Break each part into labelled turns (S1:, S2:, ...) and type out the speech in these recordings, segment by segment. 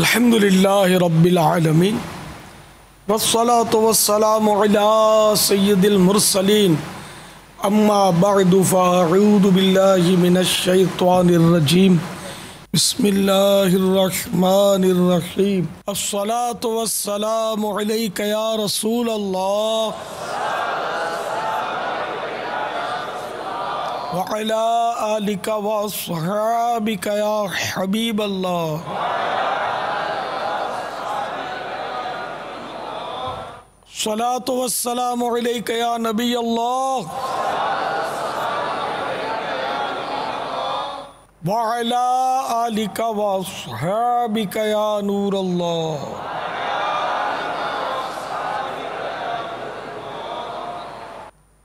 S1: الحمدللہ رب العالمین والصلاة والسلام علی سید المرسلین اما بعد فاعوذ باللہ من الشیطان الرجیم بسم اللہ الرحمن الرحیم الصلاة والسلام علیک یا رسول اللہ وعلی آلک واصحابک یا حبیب اللہ الصلاة والسلام علیک یا نبی اللہ وعلی آلک واصحابک یا نور اللہ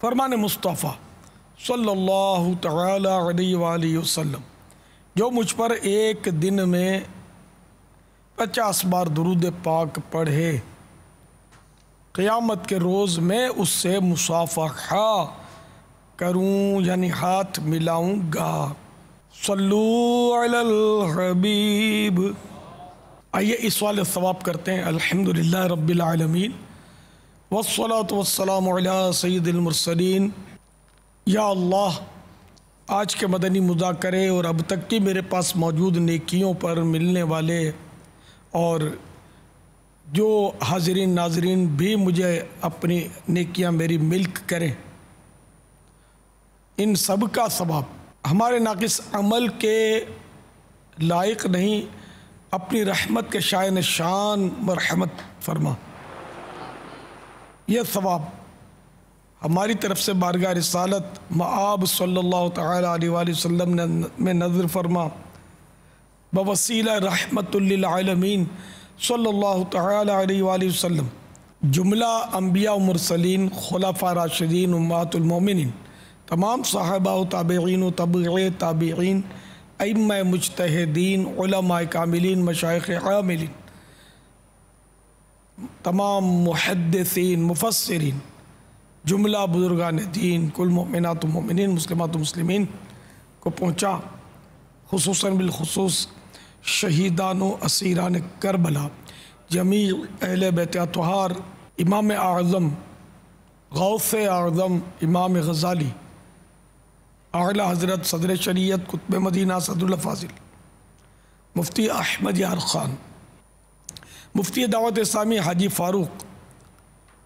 S1: فرمان مصطفیٰ صلی اللہ تعالی علیہ وآلہ وسلم جو مجھ پر ایک دن میں 50 بار درود پاک پڑھے قیامت کے روز میں اس سے مصافحہ کروں یعنی ہاتھ ملاؤں گا۔ صلو علی الحبیب۔ آئیے اس والے ثواب کرتے ہیں۔ الحمدللہ رب العالمین والصلاة والسلام علی سید المرسلین۔ یا اللہ، آج کے مدنی مذاکرے اور اب تک کی میرے پاس موجود نیکیوں پر ملنے والے اور جو حاضرین ناظرین بھی مجھے اپنی نیکیاں میری ملک کریں، ان سب کا ثواب ہمارے ناقص عمل کے لائق نہیں، اپنی رحمت کے شائن شان مرحمت فرما۔ یہ ثواب ہماری طرف سے بارگاہ رسالت مآب صلی اللہ تعالی علیہ وآلہ وسلم میں نظر فرما، بوسیلہ رحمت للعالمین صلی اللہ تعالی علیہ وآلہ وسلم، جملہ انبیاء و مرسلین، خلفاء راشدین، امہات المومنین، تمام صحابہ و تابعین و تبع تابعین، ائمہ مجتہدین، علماء کاملین، مشائخ عاملین، تمام محدثین، مفسرین، جملہ بزرگان دین، کل مؤمنات و مؤمنین، مسلمات و مسلمین کو پہنچا، خصوصاً بالخصوص شہیدان و اسیران کربلا، جمیع اہل بیت اطہار، امام اعظم غوث اعظم امام غزالی، اعلی حضرت صدر شریعت قطب مدینہ اسد اللہ فاضل، مفتی احمد یار خان، مفتی دعوت اسلامی حاجی فاروق،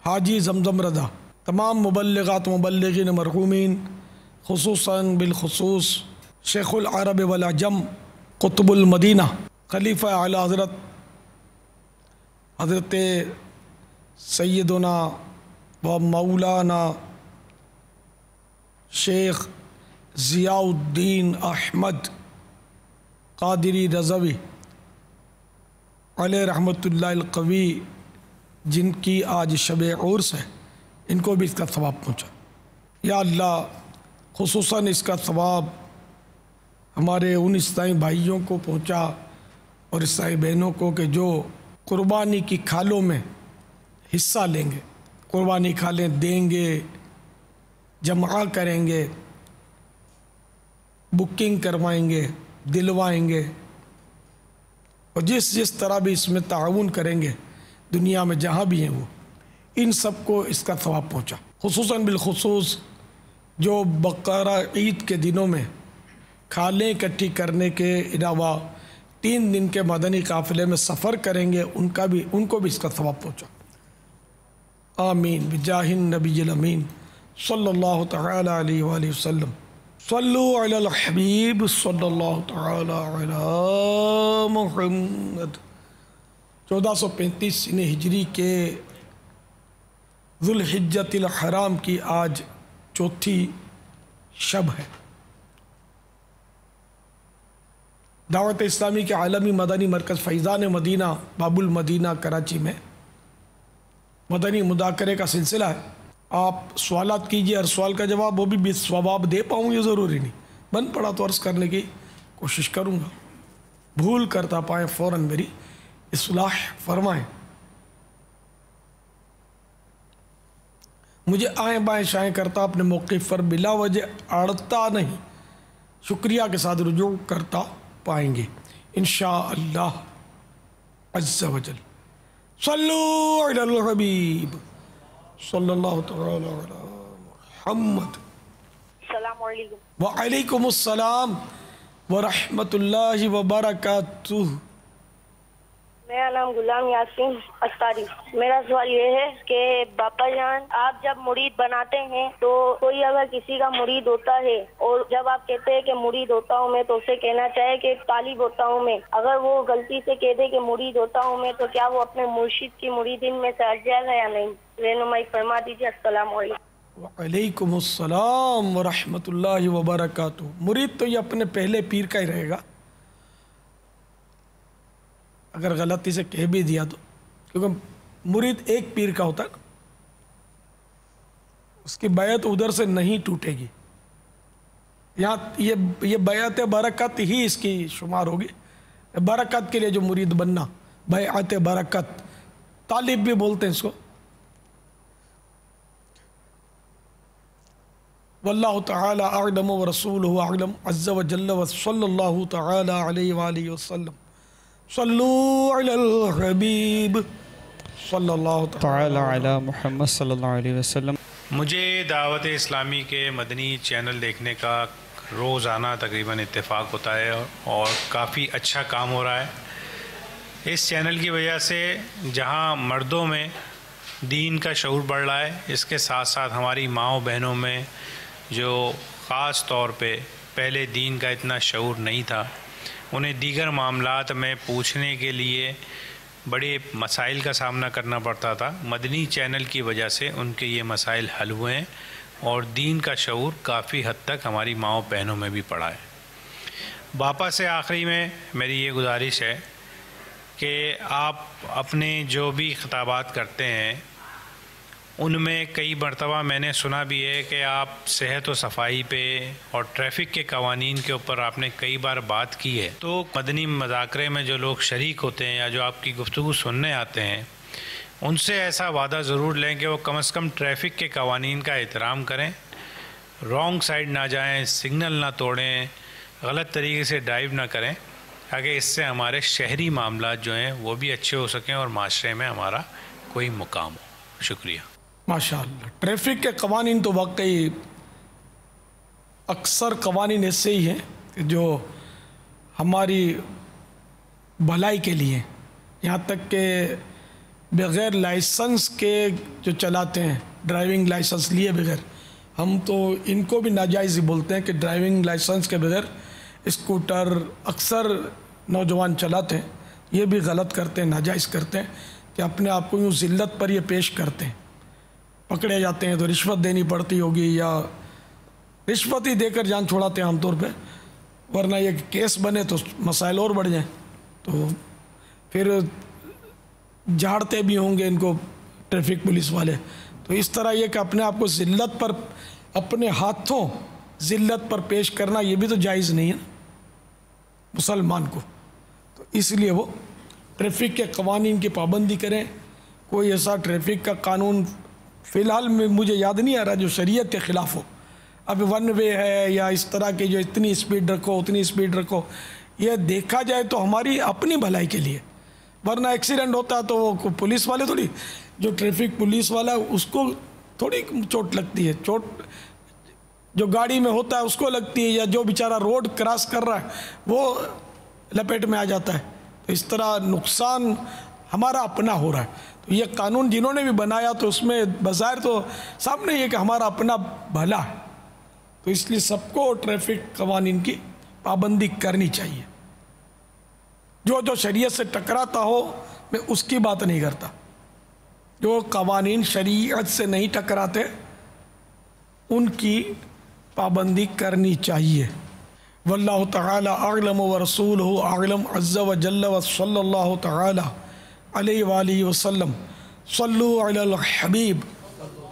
S1: حاجی زمزم رضا، تمام مبلغات و مبلغین مرحومین، خصوصاً بالخصوص شیخ العرب والعجم قطب المدینہ، خلیفہ اعلی حضرت حضرت سیدنا و مولانا شیخ ضیاء الدین احمد قادری رضوی علیہ رحمت اللہ القوی، جن کی آج شب عرس ہے، ان کو بھی اس کا ثواب پہنچا۔ یا اللہ، خصوصاً اس کا ثواب ہمارے ان عیسائی بھائیوں کو پہنچا اور عیسائی بہنوں کو کہ جو قربانی کی کھالوں میں حصہ لیں گے، قربانی کھالیں دیں گے، جمع کریں گے، بکنگ کروائیں گے، دلوائیں گے، اور جس طرح بھی اس میں تعاون کریں گے دنیا میں جہاں بھی ہیں وہ، ان سب کو اس کا ثواب پہنچا۔ خصوصاً بالخصوص جو بقرہ عید کے دنوں میں کھالیں اکٹھی کرنے کے علاوہ 3 دن کے مدنی قافلے میں سفر کریں گے، ان کو بھی اس کا ثواب پہنچا۔ آمین بجاہ النبی الامین صلی اللہ تعالی علیہ وآلہ وسلم۔ صلو علی الحبیب صلی اللہ تعالی علی محمد۔ 1435 ہجری کے ذوالحجۃ الحرام کی آج چوتھی شب ہے۔ دعوت اسلامی کے عالمی مدنی مرکز فیضان مدینہ باب المدینہ کراچی میں مدنی مذاکرے کا سلسلہ ہے۔ آپ سوالات کیجئے، ہر سوال کا جواب وہ بھی ثواب دے پاؤں یہ ضروری نہیں، بن پڑا تو عرض کرنے کی کوشش کروں گا، بھول کرتا پائیں فوراً میری اصلاح فرمائیں۔ مجھے آئیں بائیں شائیں کرتا اپنے موقف پر بلا وجہ اڑتا نہیں، شکریہ کے ساتھ رجوع کرتا پائیں گے انشاءاللہ۔ عز وجل. صلو علی الحبیب صلی اللہ تعالی علی محمد.
S2: السلام علیکم.
S1: وعلیکم السلام ورحمۃ اللہ وبرکاتہ.
S2: میرا نام غلام یاسین استاری. میرا سوال یہ ہے کہ باپا جان آپ جب مرید بناتے ہیں تو کوئی اگر کسی کا مرید ہوتا ہے اور جب آپ کہتے ہیں کہ مرید ہوتا ہوں میں تو اسے کہنا چاہے کہ طالب ہوتا ہوں میں, اگر وہ غلطی سے کہہ دے کہ مرید ہوتا ہوں میں تو کیا وہ اپنے مرشد کی مریدین میں سے ہٹ جائے گا یا نہیں؟ رہنمائی فرما دیجیے. السلام علیکم.
S1: وعلیکم السلام ورحمۃ اللہ وبرکاتہ. مرید تو یہ اپنے پہلے پیر کا ہی رہے گا, اگر غلطی سے کہہ بھی دیا تو, کیونکہ مرید ایک پیر کا ہوتا ہے نا, اس کی بیعت ادھر سے نہیں ٹوٹے گی. یہاں یہ بیعت برکت ہی اس کی شمار ہوگی. برکت کے لیے جو مرید بننا, بیعت برکت, طالب بھی بولتے ہیں اس کو. واللہ تعالی اعلم ورسولہ اعلم عز وجل وصلی اللہ تعالی علیہ وآلہ وسلم. صلو علی الحبیب صلی اللہ
S3: تعالی علی محمد صلی اللہ علیہ وسلم.
S4: مجھے دعوت اسلامی کے مدنی چینل دیکھنے کا روزانہ تقریباً اتفاق ہوتا ہے اور کافی اچھا کام ہو رہا ہے. اس چینل کی وجہ سے جہاں مردوں میں دین کا شعور بڑھ رہا ہے, اس کے ساتھ ساتھ ہماری ماؤں بہنوں میں جو خاص طور پہ پہلے دین کا اتنا شعور نہیں تھا, انہیں دیگر معاملات میں پوچھنے کے لیے بڑے مسائل کا سامنا کرنا پڑتا تھا. مدنی چینل کی وجہ سے ان کے یہ مسائل حل ہوئے ہیں اور دین کا شعور کافی حد تک ہماری ماؤں بہنوں میں بھی پڑا ہے. باپا سے آخری میں میری یہ گزارش ہے کہ آپ اپنے جو بھی خطابات کرتے ہیں ان میں کئی مرتبہ میں نے سنا بھی ہے کہ آپ صحت و صفائی پہ اور ٹریفک کے قوانین کے اوپر آپ نے کئی بار بات کی ہے. تو مدنی مذاکرے میں جو لوگ شریک ہوتے ہیں یا جو آپ کی گفتگو سننے آتے ہیں ان سے ایسا وعدہ ضرور لیں کہ وہ کم از کم ٹریفک کے قوانین کا احترام کریں, رانگ سائڈ نہ جائیں, سگنل نہ توڑیں, غلط طریقے سے ڈرائیو نہ کریں, تاکہ اس سے ہمارے شہری معاملات جو ہیں وہ بھی اچھے ہو سکیں اور معاشرے میں ہمارا کوئی مقام ہو. شکریہ.
S1: ماشاءاللہ. ٹریفک کے قوانین تو واقعی اکثر قوانین ایسے ہی ہیں کہ جو ہماری بھلائی کے لیے, یہاں تک کہ بغیر لائسنس کے جو چلاتے ہیں, ڈرائیونگ لائسنس لیے بغیر, ہم تو ان کو بھی ناجائز ہی بولتے ہیں کہ ڈرائیونگ لائسنس کے بغیر اسکوٹر اکثر نوجوان چلاتے ہیں. یہ بھی غلط کرتے ہیں, ناجائز کرتے ہیں کہ اپنے آپ کو یوں ذلت پر یہ پیش کرتے ہیں. پکڑے جاتے ہیں تو رشوت دینی پڑتی ہوگی یا رشوت ہی دے کر جان چھوڑاتے ہیں عام طور پہ, ورنہ یہ کیس بنے تو مسائل اور بڑھ جائیں تو پھر جھاڑتے بھی ہوں گے ان کو ٹریفک پولیس والے. تو اس طرح یہ کہ اپنے آپ کو ذلت پر, اپنے ہاتھوں ذلت پر پیش کرنا یہ بھی تو جائز نہیں ہے مسلمان کو. تو اس لیے وہ ٹریفک کے قوانین کی پابندی کریں. کوئی ایسا ٹریفک کا قانون فی الحال میں مجھے یاد نہیں آ رہا جو شریعت کے خلاف ہو. اب ون وے ہے یا اس طرح کے جو اتنی اسپیڈ رکھو اتنی اسپیڈ رکھو, یہ دیکھا جائے تو ہماری اپنی بھلائی کے لیے, ورنہ ایکسیڈنٹ ہوتا ہے تو وہ پولیس والے تھوڑی, جو ٹریفک پولیس والا اس کو تھوڑی چوٹ لگتی ہے, چوٹ جو گاڑی میں ہوتا ہے اس کو لگتی ہے, یا جو بیچارہ روڈ کراس کر رہا ہے وہ لپیٹ میں آ جاتا ہے. تو اس طرح نقصان ہمارا اپنا ہو رہا ہے. تو یہ قانون جنہوں نے بھی بنایا تو اس میں بظاہر تو سامنے یہ کہ ہمارا اپنا بھلا ہے, تو اس لیے سب کو ٹریفک قوانین کی پابندی کرنی چاہیے. جو شریعت سے ٹکراتا ہو میں اس کی بات نہیں کرتا, جو قوانین شریعت سے نہیں ٹکراتے ان کی پابندی کرنی چاہیے. واللہ تعالی اعلم ورسولہ اعلم عز وجل وصلی اللہ تعالی علیہ وآلہ وسلم. صلو علی الحبیب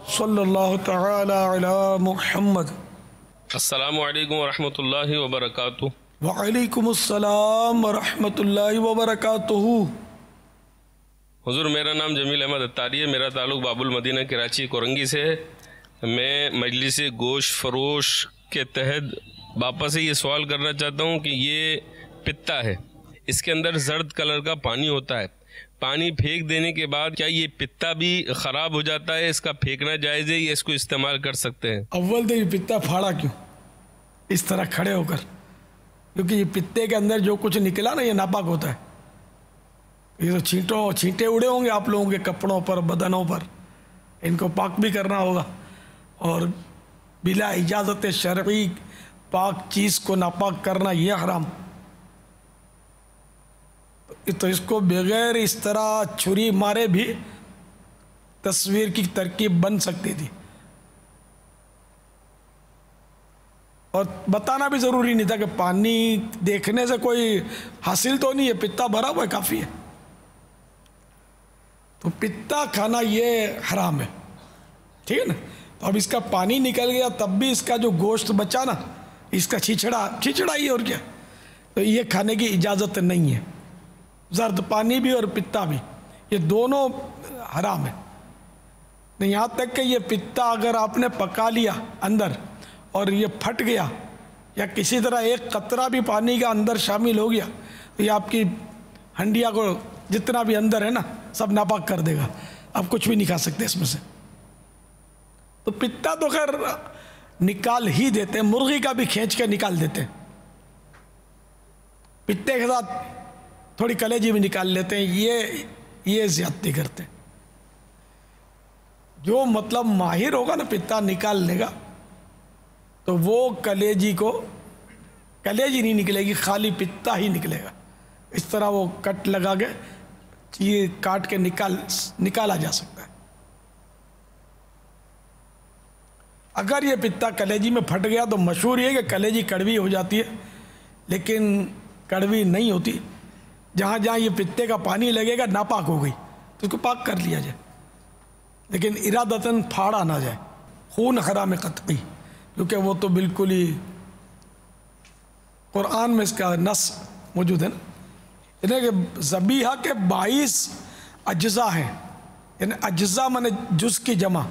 S1: صلی اللہ تعالی علی محمد.
S5: السلام علیکم ورحمۃ اللہ وبرکاتہ.
S1: وعلیکم السلام ورحمۃ اللہ وبرکاتہ.
S5: حضور میرا نام جمیل احمد اتاری ہے, میرا تعلق باب المدینہ کراچی کورنگی سے ہے. میں مجلس گوشت فروش کے تحت باپا سے یہ سوال کرنا چاہتا ہوں کہ یہ پتا ہے, اس کے اندر زرد کلر کا پانی ہوتا ہے, پانی پھینک دینے کے بعد کیا یہ پتا بھی خراب ہو جاتا ہے؟ اس کا پھینکنا جائز ہے یا اس کو استعمال کر سکتے ہیں؟
S1: اول تو یہ پتا پھاڑا کیوں اس طرح کھڑے ہو کر؟ کیونکہ یہ پتے کے اندر جو کچھ نکلا نا یہ ناپاک ہوتا ہے. یہ تو چھینٹے اڑے ہوں گے آپ لوگوں کے کپڑوں پر، بدنوں پر، ان کو پاک بھی کرنا ہوگا. اور بلا اجازت شرعی پاک چیز کو ناپاک کرنا یہ حرام. تو اس کو بغیر اس طرح چھری مارے بھی تصویر کی ترکیب بن سکتی تھی. اور بتانا بھی ضروری نہیں تھا کہ پانی دیکھنے سے کوئی حاصل تو نہیں ہے، پتا بھرا ہوا ہے کافی ہے. تو پتا کھانا یہ حرام ہے، ٹھیک ہے نا. تو اب اس کا پانی نکل گیا تب بھی اس کا جو گوشت بچا نا، اس کا چھچڑا ہی اور کیا، تو یہ کھانے کی اجازت نہیں ہے. زرد پانی بھی اور پتا بھی یہ دونوں حرام ہے. یہاں تک کہ یہ پتا اگر آپ نے پکا لیا اندر اور یہ پھٹ گیا یا کسی طرح ایک قطرہ بھی پانی کا اندر شامل ہو گیا تو یہ آپ کی ہنڈیا کو جتنا بھی اندر ہے نا سب ناپاک کر دے گا. آپ کچھ بھی نہیں کھا سکتے اس میں سے. تو پتا تو خیر نکال ہی دیتے ہیں، مرغی کا بھی کھینچ کے نکال دیتے ہیں، پتے کے ساتھ تھوڑی کلیجی بھی نکال لیتے ہیں. یہ زیادتی کرتے ہیں. جو مطلب ماہر ہوگا نا پتا نکالنے کا تو وہ کلیجی نہیں نکلے گی، خالی پتا ہی نکلے گا. اس طرح وہ کٹ لگا کے یہ کاٹ کے نکالا جا سکتا ہے. اگر یہ پتا کلیجی میں پھٹ گیا تو مشہور یہ کہ کلیجی کڑوی ہو جاتی ہے، لیکن کڑوی نہیں ہوتی. جہاں جہاں یہ پتے کا پانی لگے گا ناپاک ہو گئی تو اس کو پاک کر لیا جائے، لیکن ارادتاً پھاڑا نہ جائے. خون حرام قطعی، کیونکہ وہ تو بالکل ہی قرآن میں اس کا نص موجود ہے نا. یعنی کہ ذبیحہ کے 22 اجزاء ہیں. یعنی اجزاء مانے جز کی جمع،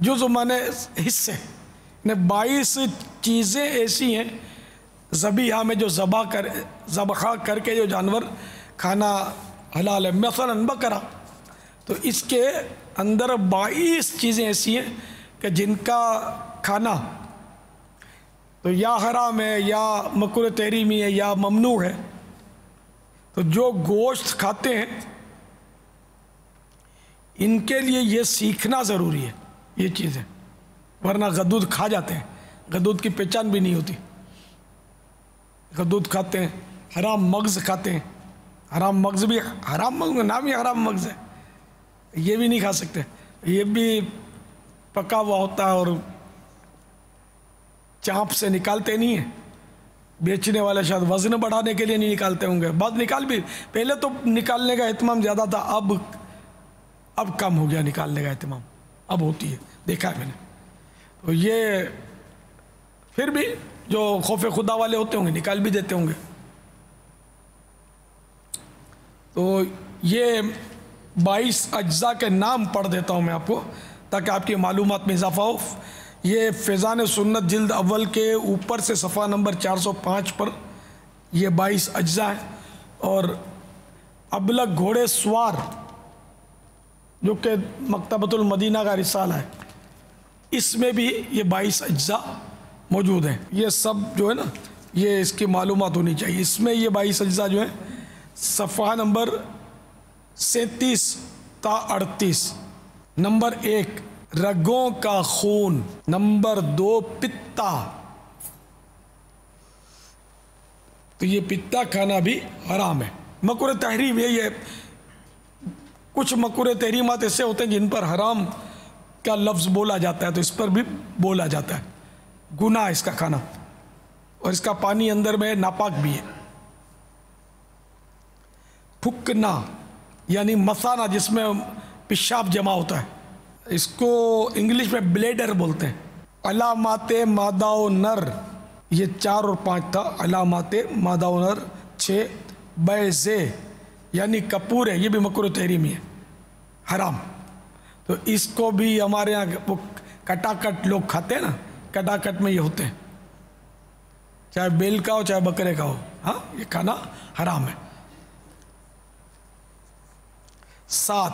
S1: جز مانے حصے. یعنی 22 چیزیں ایسی ہیں ذبیحہ میں جو ذبح کر کے جو جانور کھانا حلال ہے. مثلاً بکرا، تو اس کے اندر 22 چیزیں ایسی ہیں کہ جن کا کھانا تو یا حرام ہے یا مکروہ تحریمی ہے یا ممنوع ہے. تو جو گوشت کھاتے ہیں ان کے لیے یہ سیکھنا ضروری ہے یہ چیزیں، ورنہ غدود کھا جاتے ہیں. غدود کی پہچان بھی نہیں ہوتی. غدود کھاتے ہیں، حرام مغز کھاتے ہیں. حرام مغز بھی حرام مغز، نام ہی حرام مغز ہے، یہ بھی نہیں کھا سکتے. یہ بھی پکا ہوا ہوتا ہے اور چانپ سے نکالتے نہیں ہیں. بیچنے والے شاید وزن بڑھانے کے لیے نہیں نکالتے ہوں گے. بعد نکال بھی، پہلے تو نکالنے کا اہتمام زیادہ تھا، اب کم ہو گیا نکالنے کا اہتمام. اب ہوتی ہے، دیکھا ہے میں نے. تو یہ پھر بھی جو خوف خدا والے ہوتے ہوں گے نکال بھی دیتے ہوں گے. تو یہ 22 اجزاء کے نام پڑھ دیتا ہوں میں آپ کو تاکہ آپ کی معلومات میں اضافہ ہو. یہ فیضان سنت جلد اول کے اوپر سے صفحہ نمبر 405 پر یہ 22 اجزاء ہیں. اور ابلغ گھوڑے سوار جو کہ مکتبۃ المدینہ کا رسالہ ہے، اس میں بھی یہ 22 اجزاء موجود ہیں. یہ سب جو ہے نا یہ اس کی معلومات ہونی چاہیے. اس میں یہ 22 اجزاء جو ہیں صفحہ نمبر 37 تا 38. نمبر 1 رگوں کا خون، نمبر 2 پتا. تو یہ پتا کھانا بھی حرام ہے. مکروہ تحریم ہے. یہ کچھ مکروہ تحریمات ایسے ہوتے ہیں جن پر حرام کا لفظ بولا جاتا ہے تو اس پر بھی بولا جاتا ہے. گناہ اس کا کھانا، اور اس کا پانی اندر میں ناپاک بھی ہے. پھکنا یعنی مثانہ جس میں پیشاب جمع ہوتا ہے، اس کو انگلش میں بلیڈر بولتے ہیں. علامات مادہ و نر، یہ 4 اور 5 تھا. علامات مادہ و نر 6. بیضے یعنی کپور ہے، یہ بھی مکروہ تحریمی ہے، حرام. تو اس کو بھی ہمارے یہاں وہ کٹاکٹ لوگ کھاتے ہیں نا، کٹاکٹ میں یہ ہوتے ہیں، چاہے بیل کا ہو چاہے بکرے کا ہو. ہاں یہ کھانا حرام ہے. 7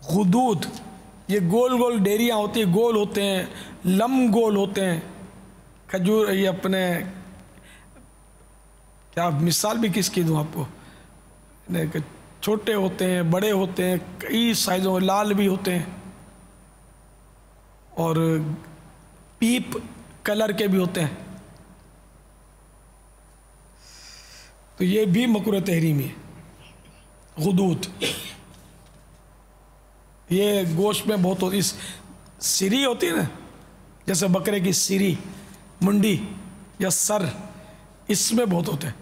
S1: غدود، یہ گول گول ڈیریاں ہوتی ہیں، گول ہوتے ہیں، لم گول ہوتے ہیں کھجور، یہ اپنے کیا مثال بھی کس کی دوں آپ کو، چھوٹے ہوتے ہیں، بڑے ہوتے ہیں، کئی سائزوں، لال بھی ہوتے ہیں اور پیپ کلر کے بھی ہوتے ہیں، تو یہ بھی مکروہ تحریمی ہے۔ غدود یہ گوشت میں بہت ہوتی، سری ہوتی ہے نا، جیسے بکرے کی سری، منڈی یا سر، اس میں بہت ہوتے ہیں،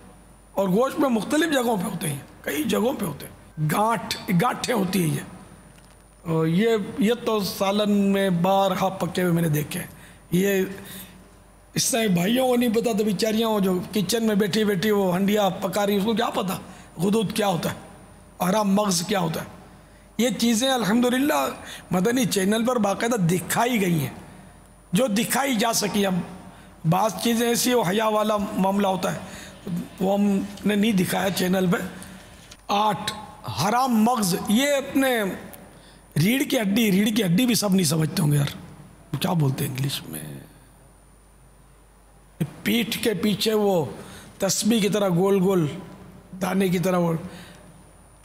S1: اور گوشت میں مختلف جگہوں پہ ہوتے ہیں، کئی جگہوں پہ ہوتے ہیں، گانٹھیں ہوتی ہیں یہ تو سالن میں بارہا پکے ہوئے میں نے دیکھے ہیں۔ یہ اس سے بھائیوں کو نہیں پتا، تو بیچاریاں ہو جو کچن میں بیٹھی بیٹھی وہ ہنڈیا پکا رہی، اس کو کیا پتا غدود کیا ہوتا ہے، حرام مغز کیا ہوتا ہے۔ یہ چیزیں الحمدللہ مدنی چینل پر باقاعدہ دکھائی گئی ہیں، جو دکھائی جا سکی۔ اب بعض چیزیں ایسی وہ حیا والا معاملہ ہوتا ہے، وہ ہم نے نہیں دکھایا چینل پہ۔ 8 حرام مغز، یہ اپنے ریڑھ کی ہڈی بھی سب نہیں سمجھتے ہوں گے یار، کیا بولتے ہیں انگلش میں، پیٹھ کے پیچھے وہ تسبیح کی طرح گول گول دانے کی طرح، وہ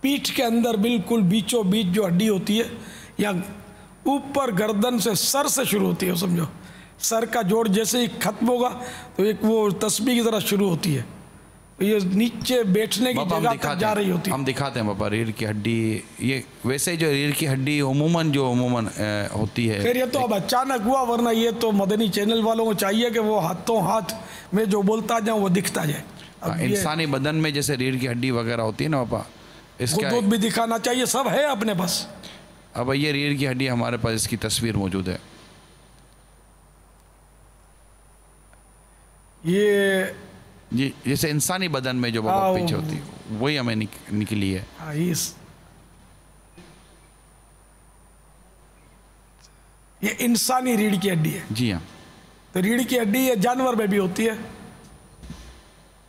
S1: پیٹھ کے اندر بالکل بیچوں بیچ جو ہڈی ہوتی ہے، یا اوپر گردن سے سر سے شروع ہوتی ہے، سمجھو سر کا جوڑ جیسے ہی ختم ہوگا تو ایک وہ تسبیح کی طرح شروع ہوتی ہے، یہ نیچے بیٹھنے کی جگہ تک جا رہی ہوتی ہے۔
S6: ہم دکھاتے ہیں بابا ریڑھ کی ہڈی، یہ ویسے جو ریڑھ کی ہڈی عموماً ہوتی ہے،
S1: خیر یہ تو اب اچانک ہوا، ورنہ یہ تو مدنی چینل والوں کو چاہیے کہ وہ ہاتھوں ہاتھ میں جو بولتا جاؤں وہ دکھتا جائے۔
S6: انسانی بدن میں جیسے ریڑھ کی ہڈی وغیرہ ہوتی ہے نا بابا، اس کا
S1: خطوط بھی دکھانا چاہیے، سب ہے اپنے پاس۔
S6: اب یہ ریڑھ کی ہڈی ہمارے پاس اس کی تصویر موجود ہے،
S1: یہ
S6: جی جیسے انسانی بدن میں جو بابا پیچھے ہوتی ہے وہی ہمیں نکلی ہے۔
S1: یہ انسانی ریڑھ کی ہڈی ہے،
S6: جی ہاں،
S1: تو ریڑھ کی ہڈی یہ جانور میں بھی ہوتی ہے،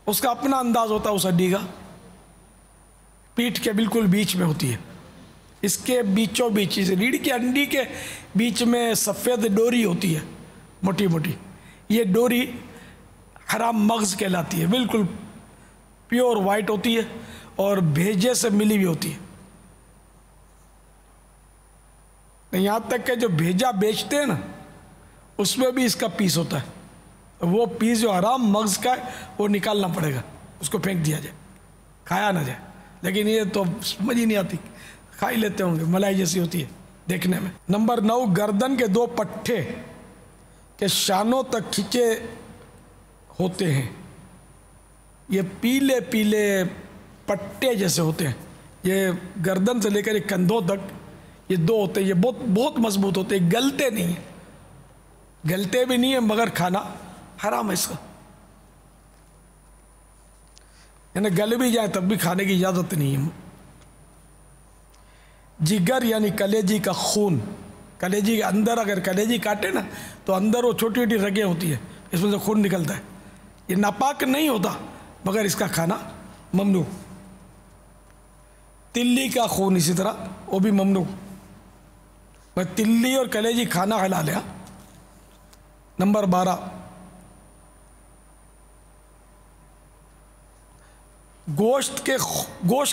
S1: اس کا اپنا انداز ہوتا ہے اس ہڈی کا، پیٹھ کے بالکل بیچ میں ہوتی ہے، اس کے بیچوں بیچ ریڑھ کی ہڈی کے بیچ میں سفید ڈوری ہوتی ہے، موٹی موٹی، یہ ڈوری حرام مغز کہلاتی ہے، بالکل پیور وائٹ ہوتی ہے اور بھیجے سے ملی ہوئی ہوتی ہے، یہاں تک کہ جو بھیجا بیچتے ہیں نا اس میں بھی اس کا پیس ہوتا ہے، وہ پیس جو حرام مغز کا ہے وہ نکالنا پڑے گا، اس کو پھینک دیا جائے، کھایا نہ جائے، لیکن یہ تو سمجھ ہی نہیں آتی، کھائی لیتے ہوں گے، ملائی جیسی ہوتی ہے دیکھنے میں۔ نمبر 9 گردن کے 2 پٹھے کے شانوں تک کھینچے ہوتے ہیں، یہ پیلے پیلے پٹے جیسے ہوتے ہیں، یہ گردن سے لے کر کندھوں تک یہ 2 ہوتے ہیں، یہ بہت مضبوط ہوتے ہیں، گلتے نہیں ہیں، گلتے بھی نہیں ہیں، مگر کھانا حرام ہے اس کا، یعنی گل بھی جائے تب بھی کھانے کی اجازت نہیں ہے۔ جگر یعنی کلیجی کا خون، کلیجی کے اندر اگر کلیجی کاٹے نا تو اندر وہ چھوٹی چھوٹی رگیں ہوتی ہیں، اس میں سے خون نکلتا ہے، یہ ناپاک نہیں ہوتا مگر اس کا کھانا ممنوع۔ تلی کا خون اسی طرح وہ بھی ممنوع، میں تلی اور کلیجی کھانا حلال ہے۔ نمبر 12 گوشت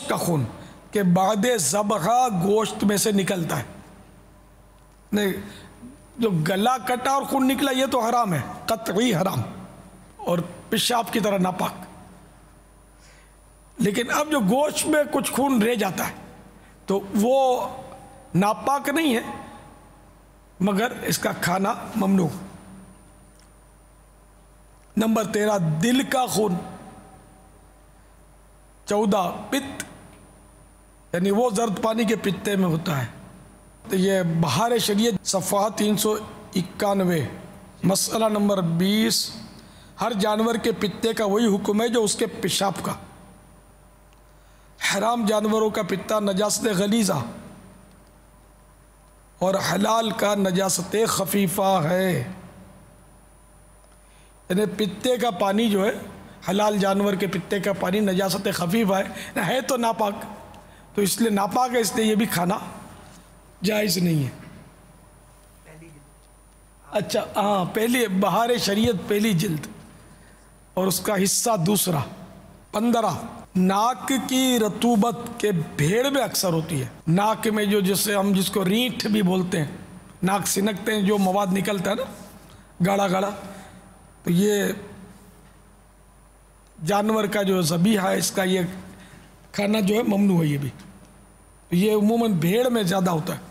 S1: کا خون کہ بعد ذبح گوشت میں سے نکلتا ہے، نہیں جو گلا کٹا اور خون نکلا یہ تو حرام ہے، قطعی حرام اور پیشاب کی طرح ناپاک، لیکن اب جو گوشت میں کچھ خون رہ جاتا ہے تو وہ ناپاک نہیں ہے مگر اس کا کھانا ممنوع۔ نمبر 13 دل کا خون۔ 14 پت یعنی وہ زرد پانی کے پتے میں ہوتا ہے، تو یہ بہار شریعت صفحہ 391 مسئلہ نمبر 20، ہر جانور کے پتے کا وہی حکم ہے جو اس کے پیشاب کا۔ حرام جانوروں کا پتا نجاست غلیظہ اور حلال کا نجاست خفیفہ ہے، یعنی پتے کا پانی جو ہے، حلال جانور کے پتے کا پانی نجاست خفیفہ ہے تو ناپاک، تو اس لیے ناپاک ہے، اس لیے یہ بھی کھانا جائز نہیں ہے۔ اچھا ہاں، پہلی بہار شریعت پہلی جلد اور اس کا حصہ دوسرا۔ 15 ناک کی رطوبت کے بھیڑ میں اکثر ہوتی ہے۔ ناک میں جو جسے ہم جس کو رینٹھ بھی بولتے ہیں، ناک سنکتے ہیں جو مواد نکلتا ہے نا گاڑا گاڑا، تو یہ جانور کا جو ذبیحہ ہے اس کا یہ کھانا جو ہے ممنوع ہے۔ یہ بھی یہ عموماً بھیڑ میں زیادہ ہوتا ہے۔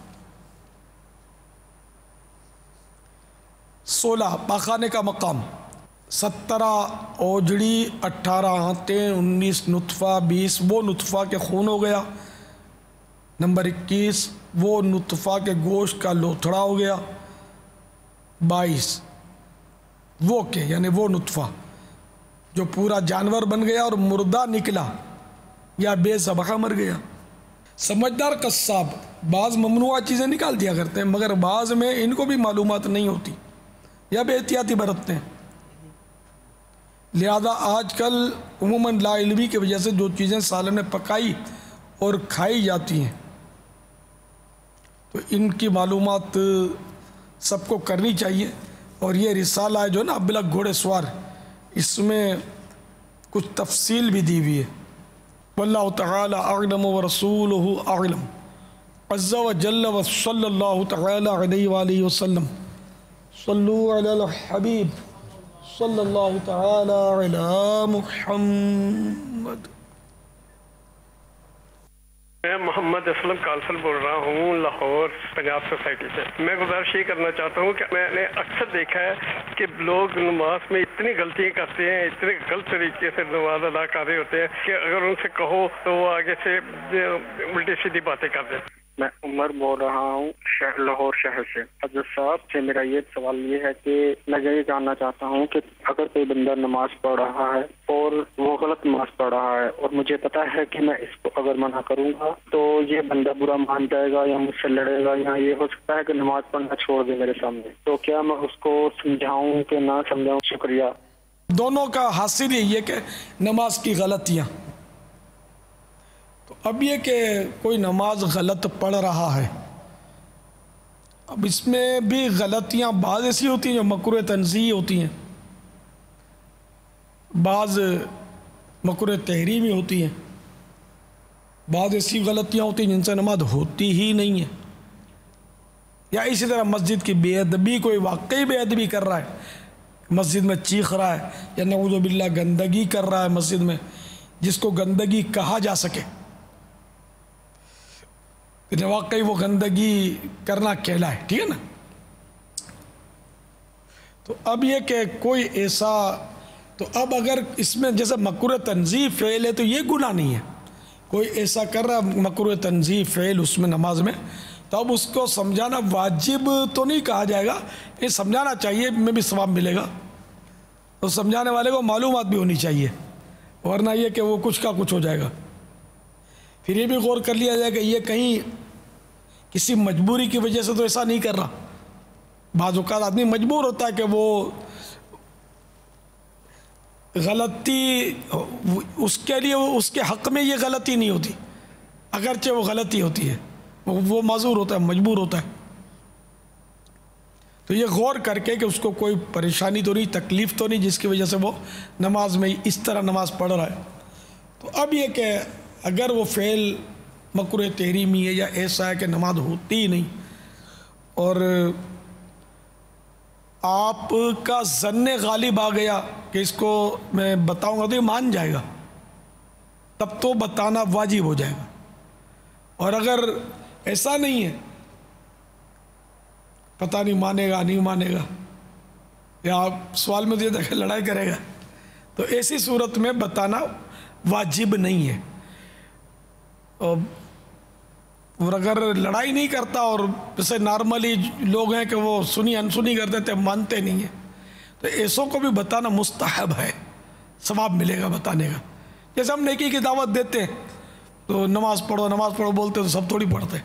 S1: 16 پاخانے کا مقام۔ 17 اوجڑی، 18 آنتیں، 19 نطفہ، 20 وہ نطفہ کے خون ہو گیا۔ نمبر 21 وہ نطفہ کے گوشت کا لوتھڑا ہو گیا۔ 22 وہ کے یعنی وہ نطفہ جو پورا جانور بن گیا اور مردہ نکلا یا بے ذبح مر گیا۔ سمجھدار قصاب بعض ممنوعہ چیزیں نکال دیا کرتے ہیں، مگر بعض میں ان کو بھی معلومات نہیں ہوتی یا بے احتیاطی برتتے ہیں، لہذا آج کل عموماً لا علمی کی وجہ سے جو چیزیں سالن میں پکائی اور کھائی جاتی ہیں تو ان کی معلومات سب کو کرنی چاہیے۔ اور یہ رسالہ ہے جو نا ابلغ گھوڑے سوار، اس میں کچھ تفصیل بھی دی ہوئی ہے۔ واللہ تعالی اعلم ورسولہ اعلم عز وجل وصلی اللہ تعالی علیہ وآلہ وسلم۔ صلو علی الحبیب صلی اللہ تعالی علی محمد۔
S7: میں محمد اسلم کالسل بول رہا ہوں، لاہور پنجاب سوسائٹی سے۔ میں گزارش یہ کرنا چاہتا ہوں کہ میں نے اکثر دیکھا ہے کہ لوگ نماز میں اتنی غلطیاں کرتے ہیں، اتنے غلط طریقے سے نماز ادا کر رہے ہوتے ہیں کہ اگر ان سے کہو تو وہ آگے سے الٹی سیدھی باتیں کر دیتے ہیں۔ میں عمر بول رہا ہوں لاہور شہر سے۔ حضرت صاحب سے میرا یہ سوال یہ ہے کہ میں یہ جاننا چاہتا ہوں کہ اگر کوئی بندہ نماز پڑھ رہا ہے اور وہ غلط نماز پڑھ رہا ہے اور مجھے پتا ہے کہ میں اس کو اگر منع کروں گا تو یہ بندہ برا مان جائے گا یا مجھ سے لڑے گا یا یہ ہو سکتا ہے کہ نماز پڑھنا چھوڑ دے میرے سامنے، تو کیا میں اس کو سمجھاؤں کہ نہ سمجھاؤں؟ شکریہ۔
S1: دونوں کا حاصل یہی ہے کہ نماز کی غلطیاں، تو اب یہ کہ کوئی نماز غلط پڑھ رہا ہے، اب اس میں بھی غلطیاں بعض ایسی ہوتی ہیں جو مکروہ تنزیہی ہوتی ہیں، بعض مکروہ تحریمی ہوتی ہیں، بعض ایسی غلطیاں ہوتی ہیں جن سے نماز ہوتی ہی نہیں ہے۔ یا اسی طرح مسجد کی بے ادبی، کوئی واقعی بے ادبی کر رہا ہے، مسجد میں چیخ رہا ہے یا نعوذ باللہ گندگی کر رہا ہے مسجد میں جس کو گندگی کہا جا سکے، واقعی وہ گندگی کرنا کہلا ہے، ٹھیک ہے نا۔ تو اب یہ کہ کوئی ایسا، تو اب اگر اس میں جیسے مکروہ تنزیہ فعل ہے تو یہ گناہ نہیں ہے، کوئی ایسا کر رہا ہے مکروہ تنزیہ فعل اس میں نماز میں، تو اب اس کو سمجھانا واجب تو نہیں کہا جائے گا، یہ سمجھانا چاہیے، میں بھی ثواب ملے گا، تو سمجھانے والے کو معلومات بھی ہونی چاہیے، ورنہ یہ کہ وہ کچھ کا کچھ ہو جائے گا۔ پھر یہ بھی غور کر لیا جائے کہ یہ کہیں کسی مجبوری کی وجہ سے تو ایسا نہیں کر رہا، بعض اوقات آدمی مجبور ہوتا ہے کہ وہ غلطی اس کے لیے، اس کے حق میں یہ غلطی نہیں ہوتی، اگرچہ وہ غلطی ہوتی ہے، وہ معذور ہوتا ہے، مجبور ہوتا ہے، تو یہ غور کر کے کہ اس کو کوئی پریشانی تو نہیں، تکلیف تو نہیں جس کی وجہ سے وہ نماز میں اس طرح نماز پڑھ رہا ہے۔ تو اب یہ کہ اگر وہ فعل مکروہ تحریمی ہے یا ایسا ہے کہ نماز ہوتی ہی نہیں اور آپ کا ظن غالب آ گیا کہ اس کو میں بتاؤں گا تو یہ مان جائے گا، تب تو بتانا واجب ہو جائے گا، اور اگر ایسا نہیں ہے، پتہ نہیں مانے گا نہیں مانے گا یا آپ سوال میں دے کہ لڑائی کرے گا، تو ایسی صورت میں بتانا واجب نہیں ہے۔ اور اگر لڑائی نہیں کرتا اور جیسے نارملی لوگ ہیں کہ وہ سنی انسنی کر دیتے مانتے نہیں ہیں، تو ایسوں کو بھی بتانا مستحب ہے، ثواب ملے گا بتانے کا۔ جیسے ہم نیکی کی دعوت دیتے ہیں تو نماز پڑھو بولتے تو سب تھوڑی پڑھتے،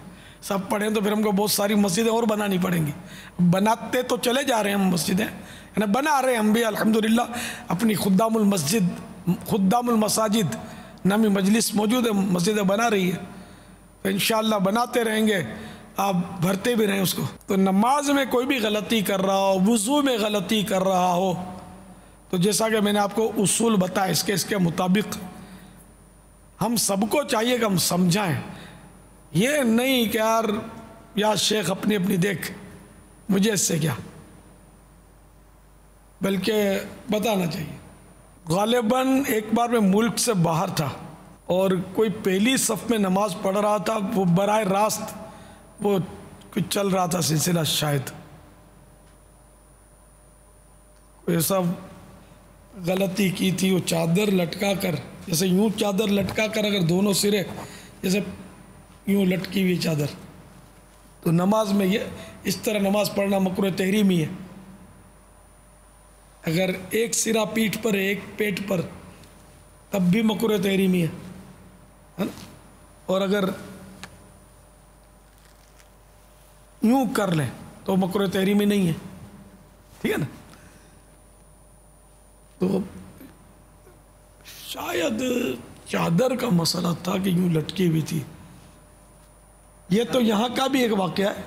S1: سب پڑھیں تو پھر ہم کو بہت ساری مسجدیں اور بنانی پڑیں گی، بناتے تو چلے جا رہے ہیں ہم مسجدیں، یعنی بنا رہے ہیں ہم بھی الحمدللہ، اپنی خدام المساجد نامی مجلس موجود ہے، مسجدیں بنا رہی ہے، تو انشاءاللہ بناتے رہیں گے، آپ بھرتے بھی رہیں اس کو۔ تو نماز میں کوئی بھی غلطی کر رہا ہو، وضو میں غلطی کر رہا ہو، تو جیسا کہ میں نے آپ کو اصول بتایا اس کے مطابق ہم سب کو چاہیے کہ ہم سمجھائیں، یہ نہیں کہ یا شیخ اپنی دیکھ مجھے اس سے کیا، بلکہ بتانا چاہیے۔ غالباً ایک بار میں ملک سے باہر تھا اور کوئی پہلی صف میں نماز پڑھ رہا تھا، وہ براہ راست وہ کچھ چل رہا تھا سلسلہ، شاید کوئی ایسا غلطی کی تھی، وہ چادر لٹکا کر، جیسے یوں چادر لٹکا کر اگر دونوں سرے جیسے یوں لٹکی ہوئی چادر، تو نماز میں یہ اس طرح نماز پڑھنا مکروہ تحریمی ہے۔ اگر ایک سرا پیٹھ پر ایک پیٹ پر تب بھی مکروہ تحریمی ہے، اور اگر یوں کر لیں تو مکروہ تحریمی نہیں ہے، ٹھیک ہے نا؟ تو شاید چادر کا مسئلہ تھا کہ یوں لٹکی ہوئی تھی۔ یہ تو یہاں کا بھی ایک واقعہ ہے،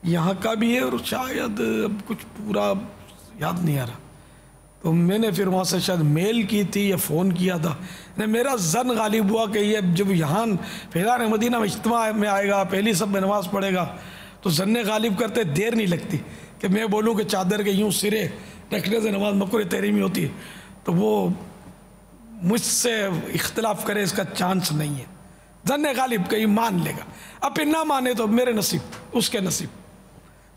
S1: یہاں کا بھی ہے، اور شاید اب کچھ پورا یاد نہیں آ رہا، تو میں نے پھر وہاں سے شاید میل کی تھی یا فون کیا تھا۔ میرا ظن غالب ہوا کہ یہ جب یہاں فیضان مدینہ میں اجتماع میں آئے گا، پہلی سب میں نماز پڑھے گا، تو ظن غالب کرتے دیر نہیں لگتی کہ میں بولوں کہ چادر کے یوں سرے رکھنے سے نماز مکروہ تحریمی ہوتی ہے، تو وہ مجھ سے اختلاف کرے اس کا چانس نہیں ہے۔ ظن غالب کہیں مان لے گا، اب پھر نہ مانے تو میرے نصیب، اس کے نصیب۔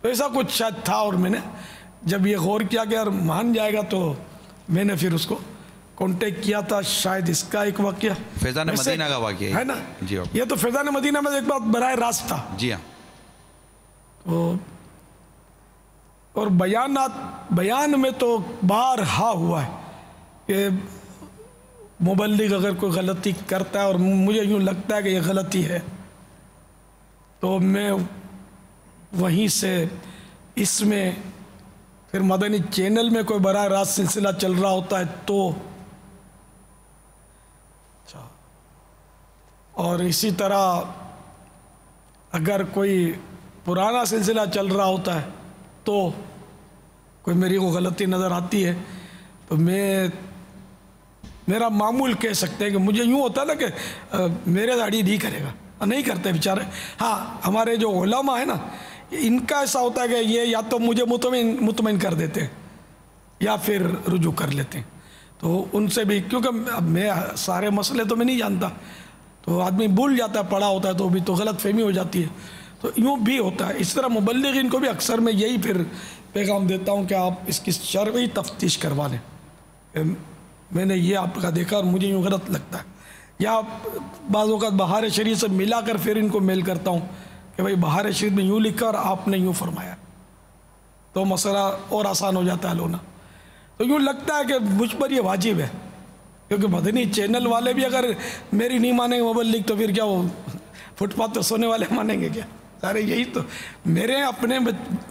S1: تو ایسا کچھ شاید تھا، اور میں نے جب یہ غور کیا کہ یار مان جائے گا تو میں نے پھر اس کو کانٹیکٹ کیا تھا۔ شاید اس کا ایک واقعہ
S6: فیضان مدینہ کا واقعہ
S1: ہے نا،
S6: جی
S1: یہ تو فیضان مدینہ میں ایک بات براہ راست تھا۔
S6: جی ہاں،
S1: اور بیان میں تو بارہا ہوا ہے کہ مبلغ اگر کوئی غلطی کرتا ہے اور مجھے یوں لگتا ہے کہ یہ غلطی ہے، تو میں وہیں سے اس میں پھر مدنی چینل میں کوئی براہ راست سلسلہ چل رہا ہوتا ہے تو، اور اسی طرح اگر کوئی پرانا سلسلہ چل رہا ہوتا ہے تو کوئی میری کو غلطی نظر آتی ہے تو میرا معمول کہہ سکتے ہیں کہ مجھے یوں ہوتا ہے نا کہ میرے داڑھی نہیں کرے گا، نہیں کرتے بیچارے۔ ہاں ہمارے جو علماء ہیں نا، ان کا ایسا ہوتا ہے کہ یہ یا تو مجھے مطمئن کر دیتے ہیں یا پھر رجوع کر لیتے ہیں، تو ان سے بھی، کیونکہ اب میں سارے مسئلے تو میں نہیں جانتا، تو آدمی بھول جاتا ہے، پڑھا ہوتا ہے تو بھی تو غلط فہمی ہو جاتی ہے، تو یوں بھی ہوتا ہے۔ اس طرح مبلغین کو بھی اکثر میں یہی پھر پیغام دیتا ہوں کہ آپ اس کی شرعی تفتیش کروا لیں، میں نے یہ آپ کا دیکھا اور مجھے یوں غلط لگتا ہے، یا بعض اوقات بہار شریف سے ملا کر پھر ان کو میل کرتا ہوں کہ بھائی بہار شریف میں یوں لکھا اور آپ نے یوں فرمایا، تو مسئلہ اور آسان ہو جاتا ہے لونا۔ تو یوں لگتا ہے کہ مجھ پر یہ واجب ہے، کیونکہ مدنی چینل والے بھی اگر میری نہیں مانیں گے مبلغ تو پھر کیا وہ فٹ پاتھ پہ سونے والے مانیں گے کیا؟ سارے یہی تو میرے اپنے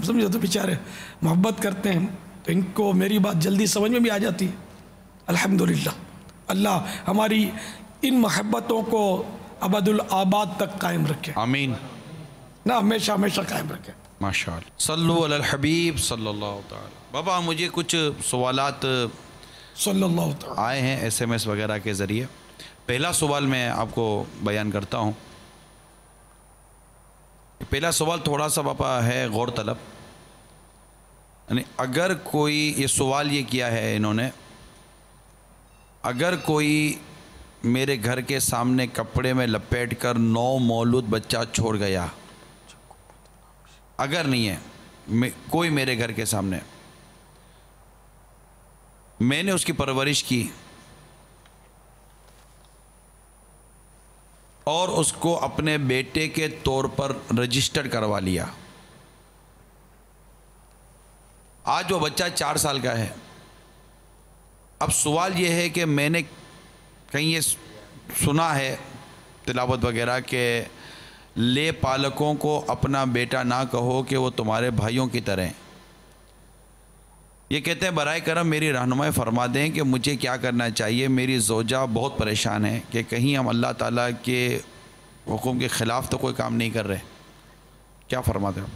S1: سمجھو تو بیچارے محبت کرتے ہیں، تو ان کو میری بات جلدی سمجھ میں بھی آ جاتی ہے۔ الحمدللہ اللہ ہماری ان محبتوں کو ابد الآباد تک قائم رکھے،
S6: آمین،
S1: نہ ہمیشہ ہمیشہ قائم رکھے۔
S6: ماشاءاللہ، صلو علی الحبیب صلی اللہ تعالی۔ بابا مجھے کچھ سوالات
S1: صلی اللہ تعالی
S6: آئے ہیں SMS وغیرہ کے ذریعے۔ پہلا سوال میں آپ کو بیان کرتا ہوں۔ پہلا سوال تھوڑا سا باپا ہے غور طلب، یعنی اگر کوئی، یہ سوال یہ کیا ہے انہوں نے، اگر کوئی میرے گھر کے سامنے کپڑے میں لپیٹ کر نو مولود بچہ چھوڑ گیا، اگر نہیں ہے کوئی میرے گھر کے سامنے، میں نے اس کی پرورش کی اور اس کو اپنے بیٹے کے طور پر رجسٹرڈ کروا لیا، آج وہ بچہ 4 سال کا ہے۔ اب سوال یہ ہے کہ میں نے کہیں یہ سنا ہے تلاوت وغیرہ کہ لے پالکوں کو اپنا بیٹا نہ کہو کہ وہ تمہارے بھائیوں کی طرح ہیں۔ یہ کہتے ہیں برائے کرم میری رہنمائی فرما دیں کہ مجھے کیا کرنا چاہیے، میری زوجہ بہت پریشان ہے کہ کہیں ہم اللہ تعالیٰ کے حکم کے خلاف تو کوئی کام نہیں کر رہے، کیا فرماتے ہو؟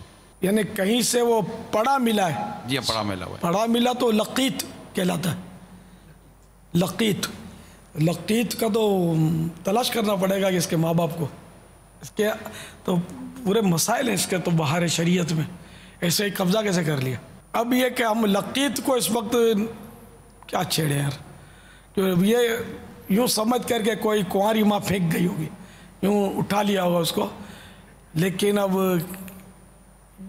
S1: یعنی کہیں سے وہ پڑھا ملا ہے،
S6: جی پڑھا ملا ہوا ہے،
S1: پڑھا ملا تو لقیت کہلاتا ہے۔ لقیت کا تو تلاش کرنا پڑے گا کہ اس کے ماں باپ کو، اس کے تو پورے مسائل ہیں اس کے تو باہر شریعت میں، ایسے ہی قبضہ کیسے کر لیا۔ اب یہ کہ ہم لقیت کو اس وقت کیا چھیڑے یار، کہ یہ یوں سمجھ کر کے کوئی کنواری ماں پھینک گئی ہوگی، یوں اٹھا لیا ہوگا اس کو، لیکن اب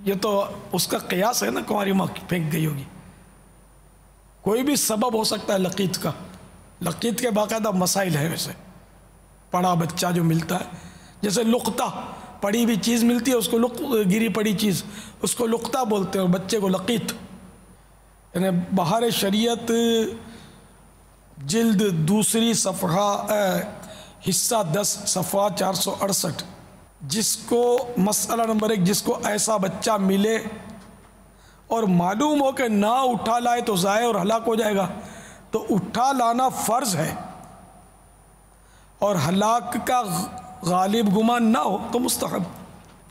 S1: یہ تو اس کا قیاس ہے نا، کنواری ماں پھینک گئی ہوگی، کوئی بھی سبب ہو سکتا ہے لقیت کا۔ لقیت کے باقاعدہ مسائل ہے، ویسے پڑھا بچہ جو ملتا ہے، جیسے لقطہ، پڑھی ہوئی چیز ملتی ہے اس کو گری پڑی چیز، اس کو لقطہ بولتے ہیں، اور بچے کو لقیت۔ یعنی بہار شریعت جلد 2 صفحہ حصہ 10 صفحہ 468، جس کو مسئلہ نمبر 1، جس کو ایسا بچہ ملے اور معلوم ہو کہ نہ اٹھا لائے تو ضائع اور ہلاک ہو جائے گا، تو اٹھا لانا فرض ہے، اور ہلاک کا غالب گمان نہ ہو تو مستحب۔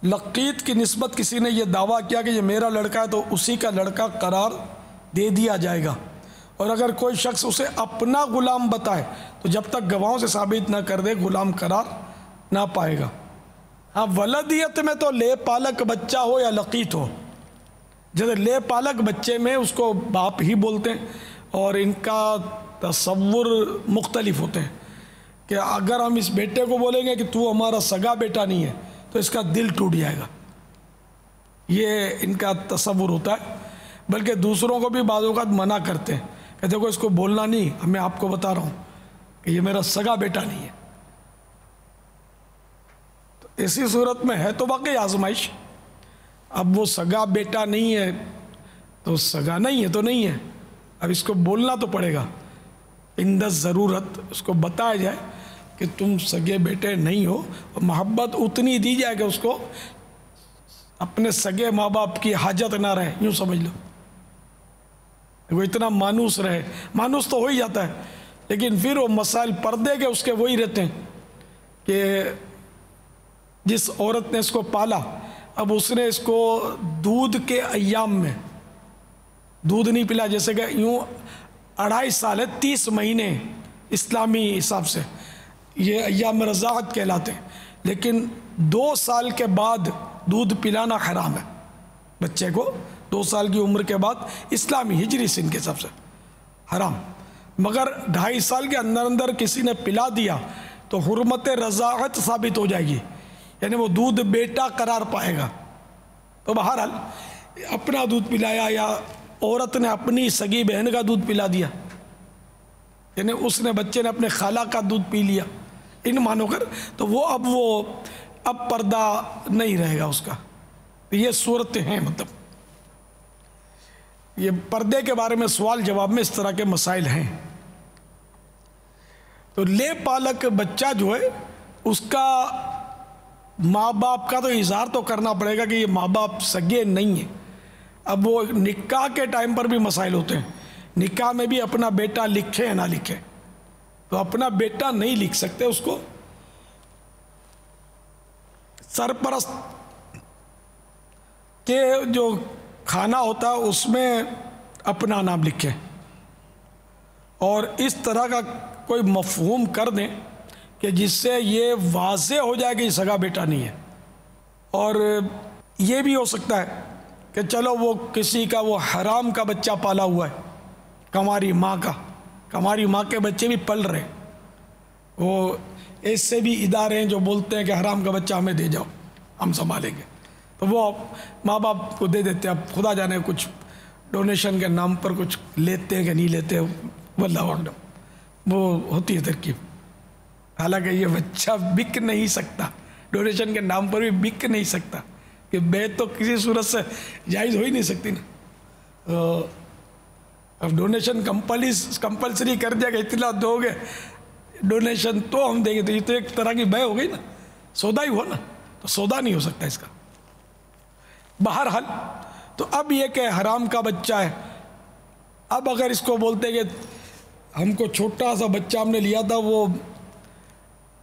S1: لقیت کی نسبت کسی نے یہ دعویٰ کیا کہ یہ میرا لڑکا ہے تو اسی کا لڑکا قرار دے دیا جائے گا، اور اگر کوئی شخص اسے اپنا غلام بتائے تو جب تک گواہوں سے ثابت نہ کر دے غلام قرار نہ پائے گا۔ ہاں ولدیت میں تو لے پالک بچہ ہو یا لقیت ہو، جیسے لے پالک بچے میں اس کو باپ ہی بولتے ہیں، اور ان کا تصور مختلف ہوتے ہیں، کہ اگر ہم اس بیٹے کو بولیں گے کہ تو ہمارا سگا بیٹا نہیں ہے تو اس کا دل ٹوٹ جائے گا، یہ ان کا تصور ہوتا ہے۔ بلکہ دوسروں کو بھی بعض اوقات منع کرتے ہیں کہ دیکھو اس کو بولنا نہیں، میں آپ کو بتا رہا ہوں کہ یہ میرا سگا بیٹا نہیں ہے۔ تو اسی صورت میں ہے تو واقعی آزمائش، اب وہ سگا بیٹا نہیں ہے تو سگا نہیں ہے تو نہیں ہے، اب اس کو بولنا تو پڑے گا، عند ضرورت اس کو بتایا جائے کہ تم سگے بیٹے نہیں ہو، اور محبت اتنی دی جائے کہ اس کو اپنے سگے ماں باپ کی حاجت نہ رہے، یوں سمجھ لو، وہ اتنا مانوس رہے، مانوس تو ہو ہی جاتا ہے، لیکن پھر وہ مسائل پردے کے اس کے وہی رہتے ہیں کہ جس عورت نے اس کو پالا، اب اس نے اس کو دودھ کے ایام میں دودھ نہیں پلا، جیسے کہ یوں 2.5 سال ہے، 30 مہینے اسلامی حساب سے یہ ایام رضاعت کہلاتے ہیں، لیکن 2 سال کے بعد دودھ پلانا حرام ہے بچے کو، 2 سال کی عمر کے بعد اسلامی ہجری سن کے حساب سے حرام، مگر 2.5 سال کے اندر اندر کسی نے پلا دیا تو حرمت رضاعت ثابت ہو جائے گی، یعنی وہ دودھ بیٹا قرار پائے گا۔ تو بہرحال اپنا دودھ پلایا یا عورت نے اپنی سگی بہن کا دودھ پلا دیا، یعنی اس نے بچے نے اپنے خالہ کا دودھ پی لیا، ان مانو کر تو وہ اب پردہ نہیں رہے گا اس کا۔ یہ صورتیں ہیں، مطلب یہ پردے کے بارے میں سوال جواب میں اس طرح کے مسائل ہیں۔ تو لے پالک بچہ جو ہے اس کا ماں باپ کا تو اظہار تو کرنا پڑے گا کہ یہ ماں باپ سگے نہیں ہیں۔ اب وہ نکاح کے ٹائم پر بھی مسائل ہوتے ہیں، نکاح میں بھی اپنا بیٹا لکھے یا نہ لکھے، تو اپنا بیٹا نہیں لکھ سکتے، اس کو سرپرست کے جو کھانا ہوتا ہے اس میں اپنا نام لکھے، اور اس طرح کا کوئی مفہوم کر دیں کہ جس سے یہ واضح ہو جائے کہ یہ سگا بیٹا نہیں ہے۔ اور یہ بھی ہو سکتا ہے کہ چلو وہ کسی کا وہ حرام کا بچہ پالا ہوا ہے، کماری ماں کا، کماری ماں کے بچے بھی پل رہے، وہ ایسے بھی ادارے ہیں جو بولتے ہیں کہ حرام کا بچہ ہمیں دے جاؤ ہم سنبھالیں گے، تو وہ ماں باپ کو دے دیتے ہیں، اب خدا جانے کچھ ڈونیشن کے نام پر کچھ لیتے ہیں کہ نہیں لیتے، واللہ اعلم، وہ ہوتی ہے ترکیب۔ حالانکہ یہ بچہ بک نہیں سکتا، ڈونیشن کے نام پر بھی بک نہیں سکتا، کہ بیعت تو کسی صورت سے جائز ہو ہی نہیں سکتی نا۔ اب ڈونیشن کمپلسری کر دیا کہ اتنا دو گے ڈونیشن تو ہم دیں گے، تو یہ تو ایک طرح کی بے ہو گئی نا، سودا ہی ہوا نا، تو سودا نہیں ہو سکتا اس کا۔ بہرحال تو اب یہ کہ حرام کا بچہ ہے، اب اگر اس کو بولتے کہ ہم کو چھوٹا سا بچہ ہم نے لیا تھا، وہ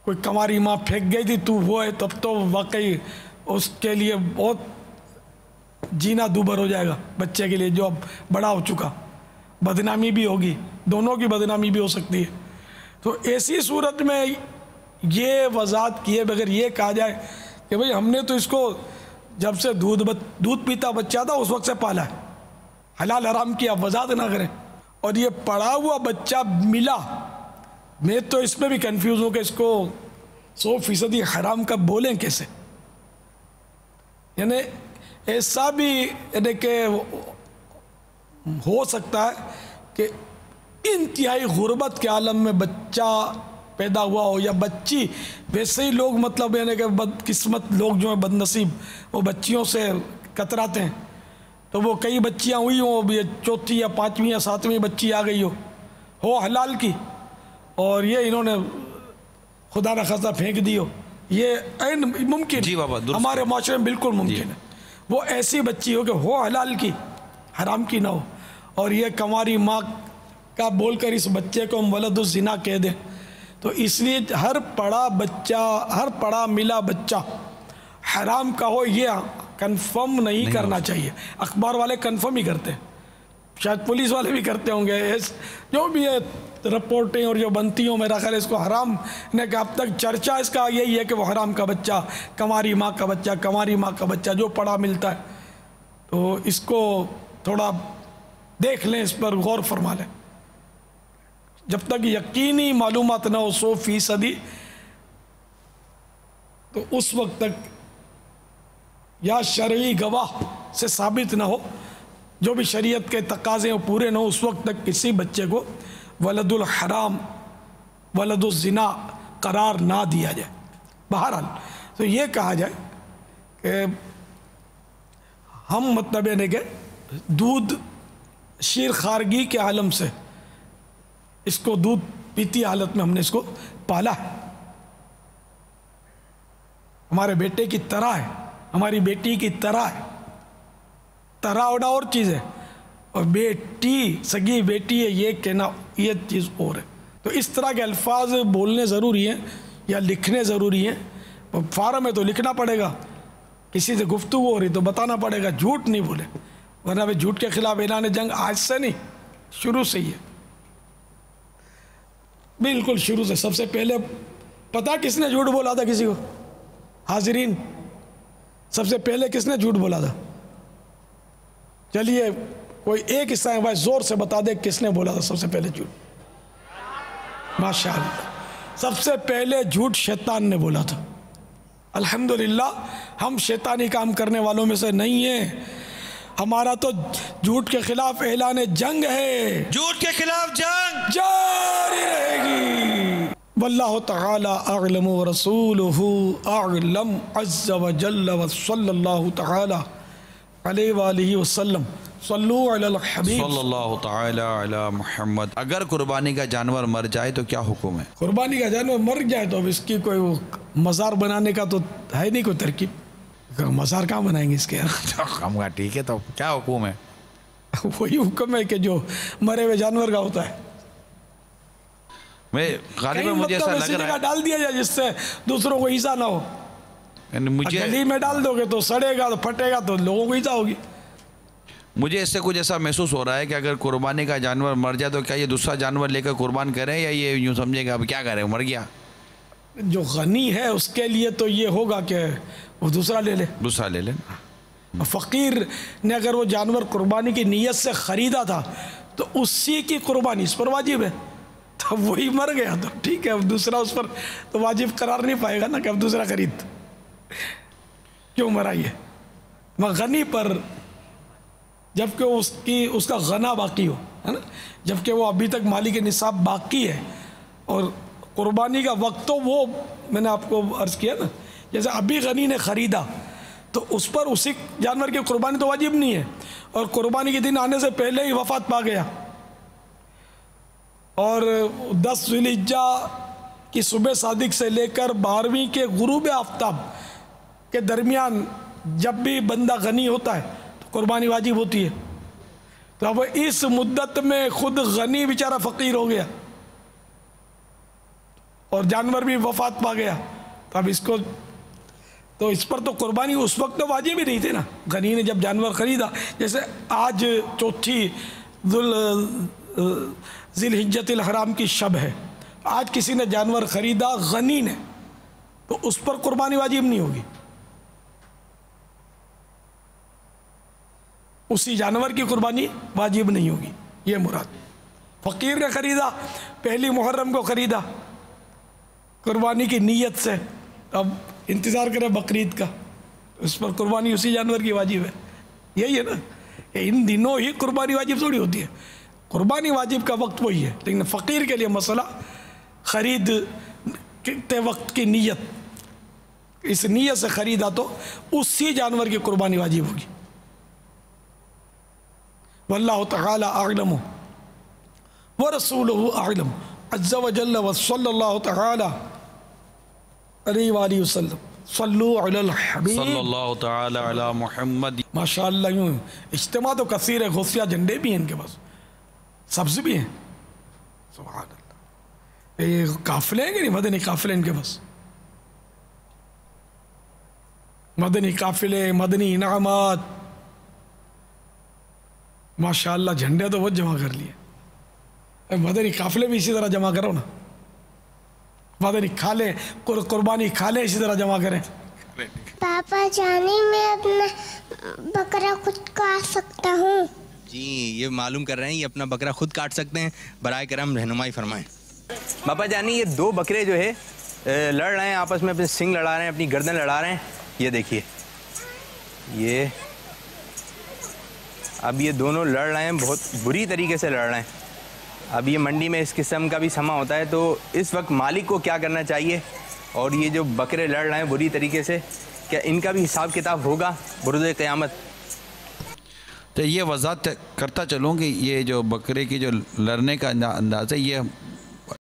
S1: کوئی کماری ماں پھینک گئی تھی تو وہ ہے، تب تو واقعی اس کے لیے بہت جینا دوبر ہو جائے گا بچے کے لیے جو اب بڑا ہو چکا، بدنامی بھی ہوگی، دونوں کی بدنامی بھی ہو سکتی ہے۔ تو ایسی صورت میں یہ وضاحت کیے بغیر یہ کہا جائے کہ بھئی ہم نے تو اس کو جب سے دودھ پیتا بچہ تھا اس وقت سے پالا ہے، حلال حرام کی آپ وضاحت نہ کریں، اور یہ پڑا ہوا بچہ ملا، میں تو اس میں بھی کنفیوز ہوں کہ اس کو 100% حرام کا بولیں کیسے؟ یعنی ایسا بھی یعنی کہ ہو سکتا ہے کہ انتہائی غربت کے عالم میں بچہ پیدا ہوا ہو، یا بچی، ویسے ہی لوگ مطلب یعنی کہ بد قسمت لوگ جو ہیں بد نصیب، وہ بچیوں سے کتراتے ہیں، تو وہ کئی بچیاں ہوئی ہوں، یہ چوتھی یا پانچویں یا ساتویں بچی آ گئی ہو حلال کی، اور یہ انہوں نے خدا نخواستہ پھینک دی ہو، یہ عین ممکن
S6: جی بابا درست،
S1: ہمارے معاشرے میں بالکل ممکن ہے، وہ ایسی بچی ہو کہ ہو حلال کی، حرام کی نہ ہو، اور یہ کماری ماں کا بول کر اس بچے کو ہم ولد الزنا کہہ دیں، تو اس لیے ہر پڑا ملا بچہ حرام کا ہو یہ کنفرم نہیں کرنا چاہیے۔ اخبار والے کنفرم ہی کرتے ہیں، شاید پولیس والے بھی کرتے ہوں گے، جو بھی ہے رپورٹیں اور جو بنتی ہوں، میرا خیال ہے اس کو حرام نے کہ اب تک چرچا اس کا یہی ہے کہ وہ حرام کا بچہ، کماری ماں کا بچہ جو پڑا ملتا ہے، تو اس کو تھوڑا دیکھ لیں، اس پر غور فرما لیں، جب تک یقینی معلومات نہ ہو 100%، تو اس وقت تک یا شرعی گواہ سے ثابت نہ ہو، جو بھی شریعت کے تقاضے وہ پورے نہ ہو، اس وقت تک کسی بچے کو ولد الحرام ولد الزنا قرار نہ دیا جائے۔ بہرحال تو یہ کہا جائے کہ ہم مطلب یعنی کہ دودھ شیر خارگی کے عالم سے اس کو دودھ پیتی حالت میں ہم نے اس کو پالا ہے، ہمارے بیٹے کی طرح ہے، ہماری بیٹی کی طرح ہے، طرح ہونا اور چیز ہے، اور بیٹی سگی بیٹی ہے یہ کہنا یہ چیز اور ہے۔ تو اس طرح کے الفاظ بولنے ضروری ہیں یا لکھنے ضروری ہیں، فارم میں تو لکھنا پڑے گا، کسی سے گفتگو ہو رہی تو بتانا پڑے گا، جھوٹ نہیں بولے، ورنہ بھی جھوٹ کے خلاف اعلان جنگ آج سے نہیں، شروع سے ہی ہے، بالکل شروع سے۔ سب سے پہلے پتا کس نے جھوٹ بولا تھا کسی کو؟ حاضرین، سب سے پہلے کس نے جھوٹ بولا تھا؟ چلیے کوئی ایک حصہ ہے بھائی زور سے بتا دے کس نے بولا تھا سب سے پہلے جھوٹ؟ ماشاءاللہ، سب سے پہلے جھوٹ شیطان نے بولا تھا۔ الحمدللہ ہم شیطانی کام کرنے والوں میں سے نہیں ہیں، ہمارا تو جھوٹ کے خلاف اعلان جنگ ہے،
S6: جھوٹ کے خلاف جنگ
S1: جاری رہے گی۔ واللہ تعالی اعلم ورسولہ اعلم عز وجل، وصلی اللہ تعالی علیہ وآلہ وسلم، صلو علی الحبیب
S6: صلی اللہ تعالی علی محمد۔ اگر قربانی کا جانور مر جائے تو کیا حکم ہے؟
S1: قربانی کا جانور مر جائے تو اب اس کی کوئی مزار بنانے کا تو ہے نہیں کوئی ترکیب، مزار کہاں بنائیں گے اس کے؟
S6: ہم کہا ٹھیک ہے، تو کیا حکم ہے؟
S1: وہی حکم ہے کہ جو مرے ہوئے جانور کا ہوتا ہے،
S6: میں غالباً مجھے ایسا
S1: ایسی
S6: لگ رہا
S1: جگہ ڈال دیا جائے جس سے دوسروں کو ایزا نہ ہو۔
S6: ہے، مجھے
S1: گلی میں ڈال دو گے تو سڑے گا، تو پھٹے گا، تو لوگوں کو ایزا ہوگی۔
S6: مجھے اس سے کچھ ایسا محسوس ہو رہا ہے کہ اگر قربانی کا جانور مر جائے تو کیا یہ دوسرا جانور لے کر قربان کریں، یا یہ یوں سمجھے گا اب کیا کریں، مر گیا؟
S1: جو غنی ہے اس کے لیے تو یہ ہوگا کہ وہ دوسرا لے لے،
S6: دوسرا لے لیں۔
S1: فقیر نے اگر وہ جانور قربانی کی نیت سے خریدا تھا تو اسی کی قربانی اس پر واجب ہے، تو وہی مر گیا تو ٹھیک ہے، اب دوسرا اس پر تو واجب قرار نہیں پائے گا نا کہ اب دوسرا خرید، کیوں مرا یہ؟ غنی پر جبکہ اس کا غنا باقی ہو، ہے نا، جبکہ وہ ابھی تک مالی کے نصاب باقی ہے، اور قربانی کا وقت تو وہ میں نے آپ کو عرض کیا نا، جیسے ابھی غنی نے خریدا تو اس پر اسی جانور کی قربانی تو واجب نہیں ہے، اور قربانی کے دن آنے سے پہلے ہی وفات پا گیا، اور 10 ذی الحجہ کی صبح صادق سے لے کر 12ویں کے غروب آفتاب کے درمیان جب بھی بندہ غنی ہوتا ہے تو قربانی واجب ہوتی ہے، تو اب اس مدت میں خود غنی بیچارہ فقیر ہو گیا، اور جانور بھی وفات پا گیا، تو اب اس کو تو اس پر تو قربانی اس وقت تو واجب ہی نہیں تھی نا. غنی نے جب جانور خریدا، جیسے آج چوتھی ذی الحجۃ الحرام کی شب ہے، آج کسی نے جانور خریدا غنی نے، تو اس پر قربانی واجب نہیں ہوگی، اسی جانور کی قربانی واجب نہیں ہوگی، یہ مراد. فقیر نے خریدا، پہلی محرم کو خریدا قربانی کی نیت سے، اب انتظار کرے بقرعید کا، اس پر قربانی اسی جانور کی واجب ہے. یہی ہے نا کہ ان دنوں ہی قربانی واجب تھوڑی ہوتی ہے، قربانی واجب کا وقت وہی ہے، لیکن فقیر کے لیے مسئلہ خریدتے وقت کی نیت، اس نیت سے خریدا تو اسی جانور کی قربانی واجب ہوگی. واللہ تعالی اعلم ورسولہ اعلم عز وجل وصلی اللہ تعالی علیہ وآلہ وسلم. صلو علی الحبیب
S6: صلی اللہ تعالی علی محمد.
S1: ماشاءاللہ یوں اجتماع تو کثیر ہے، خفیہ جھنڈے بھی ہیں ان کے پاس، سبز بھی ہیں، سبحان اللہ. یہ قافلے ہیں کہ نہیں؟ مدنی قافلے ان کے پاس، مدنی قافلے، مدنی انعامات، ماشاءاللہ جھنڈے تو بہت جمع کر لیے. مدنی قافلے بھی اسی طرح جمع کرو نا، مدنی کھالے، قربانی کھالے اسی طرح جمع کریں.
S8: پاپا جانی میں اپنا بکرا خود کاٹ سکتا ہوں؟
S9: جی یہ معلوم کر رہے ہیں، یہ اپنا بکرا خود کاٹ سکتے ہیں، برائے کرم رہنمائی فرمائیں. پاپا جانی یہ دو بکرے جو ہے لڑ رہے ہیں آپس میں، اپنے سنگ لڑا رہے ہیں، اپنی گردن لڑا رہے ہیں. یہ دیکھیے، یہ اب یہ دونوں لڑ رہے ہیں، بہت بری طریقے سے لڑ رہے ہیں. اب یہ منڈی میں اس قسم کا بھی سما ہوتا ہے، تو اس وقت مالک کو کیا کرنا چاہیے؟ اور یہ جو بکرے لڑ رہے ہیں بری طریقے سے، کیا ان کا بھی حساب کتاب ہوگا بروز قیامت؟
S6: تو یہ وضاحت کرتا چلوں کہ یہ جو بکرے کی جو لڑنے کا انداز ہے، یہ